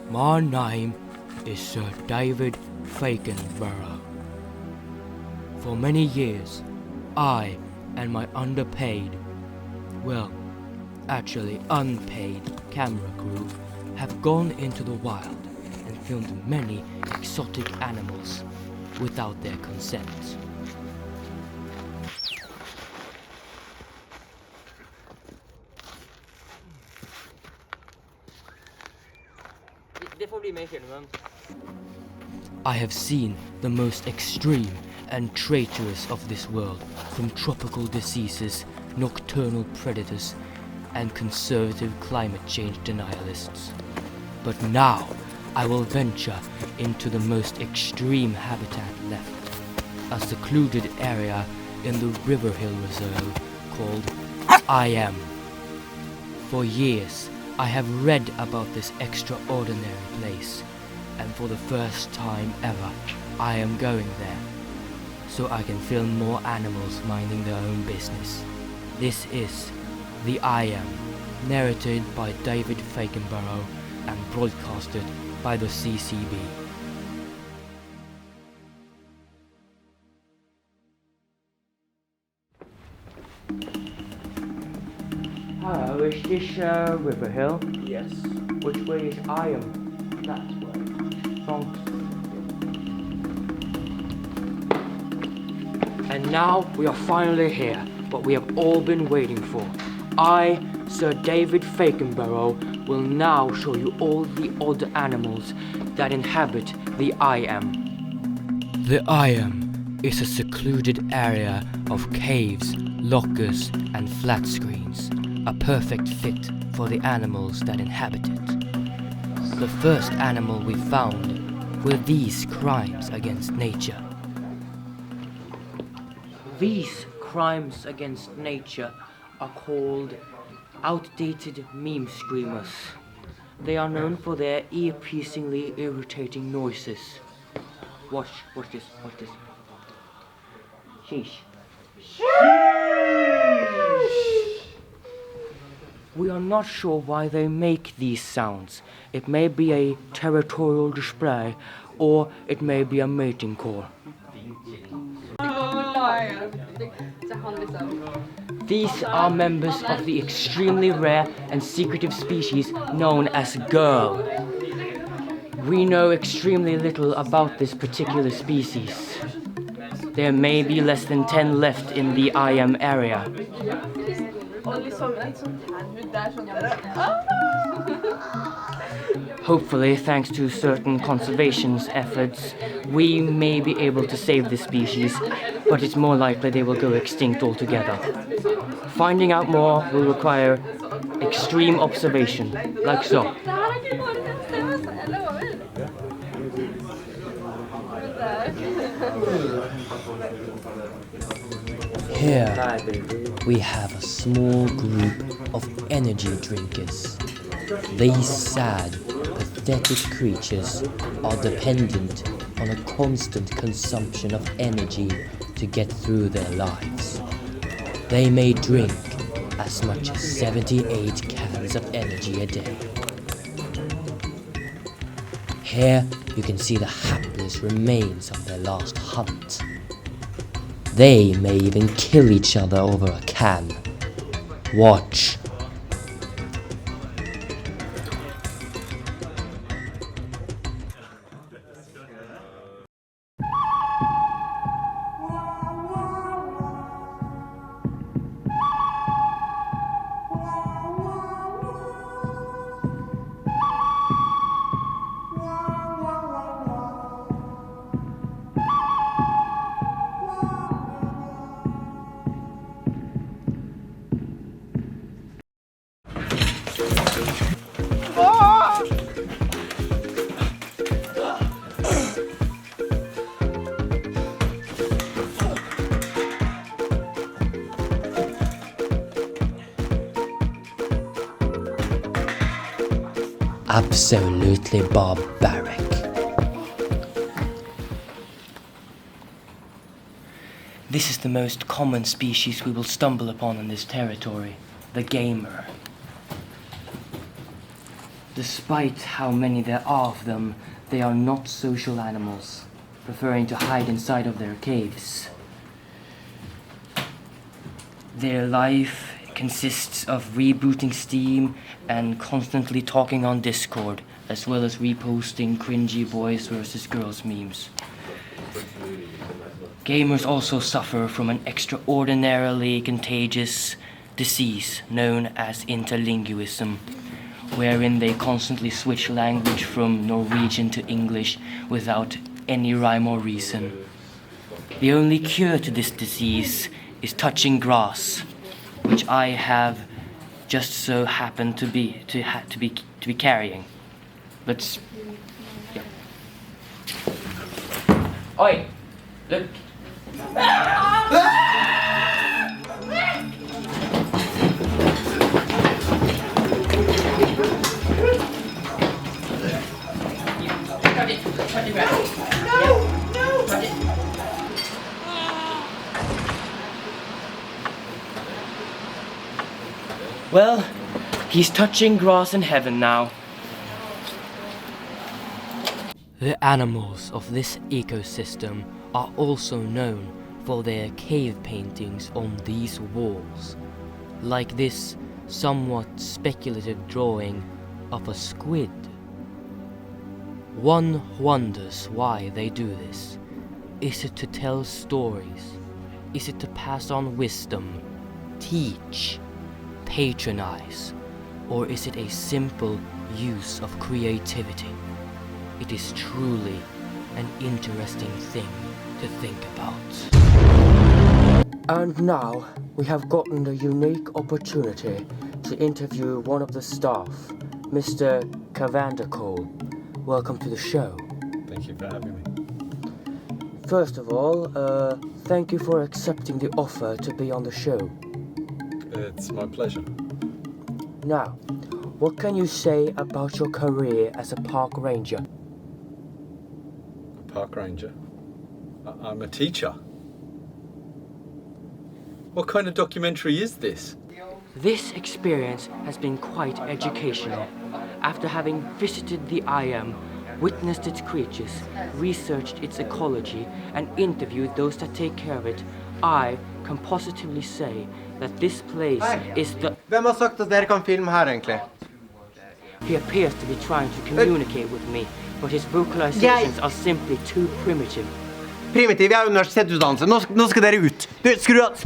My name is Sir David Fakenborough. For many years, I and my underpaid, well, actually unpaid camera crew have gone into the wild and filmed many exotic animals without their consent. I have seen the most extreme and traitorous of this world, from tropical diseases, nocturnal predators, and conservative climate change denialists. But now I will venture into the most extreme habitat left, a secluded area in the riverhill reserve called IM. For years I have read about this extraordinary place, and for the first time ever I am going there, so I can film more animals minding their own business. This is The IM, narrated by David Fakenborough and broadcasted by the CCB. Hello, is this Riverhill? Yes. Which way is IM? That way. And now we are finally here, what we have all been waiting for. I, Sir David Fakenborough, will now show you all the odd animals that inhabit the IM. The IM is a secluded area of caves, lockers, and flat screens, a perfect fit for the animals that inhabit it. The first animal we found were these crimes against nature. These crimes against nature are called outdated meme screamers. They are known for their ear-piercingly irritating noises. Watch this. Sheesh. We are not sure why they make these sounds. It may be a territorial display, or it may be a mating call. These are members of the extremely rare and secretive species known as girl. We know extremely little about this particular species. There may be less than 10 left in the IM area. Hopefully, thanks to certain conservation efforts, we may be able to save this species, but it's more likely they will go extinct altogether. Finding out more will require extreme observation, like so. Here we have a small group of energy drinkers. These sad, pathetic creatures are dependent on a constant consumption of energy to get through their lives. They may drink as much as 78 cans of energy a day. Here you can see the hapless remains of their last hunt. They may even kill each other over a can. Watch. Absolutely barbaric. This is the most common species we will stumble upon in this territory, the gamer. Despite how many there are of them, they are not social animals, preferring to hide inside of their caves. Their life consists of rebooting Steam and constantly talking on Discord, as well as reposting cringy boys versus girls memes. Gamers also suffer from an extraordinarily contagious disease known as interlinguism, wherein they constantly switch language from Norwegian to English without any rhyme or reason. The only cure to this disease is touching grass, which I have just so happened to be carrying. Let's. Yeah. Oi! Look! Well, he's touching grass in heaven now. The animals of this ecosystem are also known for their cave paintings on these walls, like this somewhat speculative drawing of a squid. One wonders why they do this. Is it to tell stories? Is it to pass on wisdom, teach, patronize, or is it a simple use of creativity? It is truly an interesting thing to think about. And now we have gotten the unique opportunity to interview one of the staff, Mr. Cavandacole. Welcome to the show. Thank you for having me. First of all, thank you for accepting the offer to be on the show. It's my pleasure. Now, what can you say about your career as a park ranger? A park ranger? I'm a teacher. What kind of documentary is this? This experience has been quite educational. After having visited the IM, witnessed its creatures, researched its ecology, and interviewed those that take care of it, I can positively say that this place is the... Hvem har sagt at dere kan filme her egentlig? He appears to be trying to communicate with me, but his vocalizations are simply too primitive. Primitiv, jeg er universitetsutdannelse. Nå skal dere ut. Du, skru av.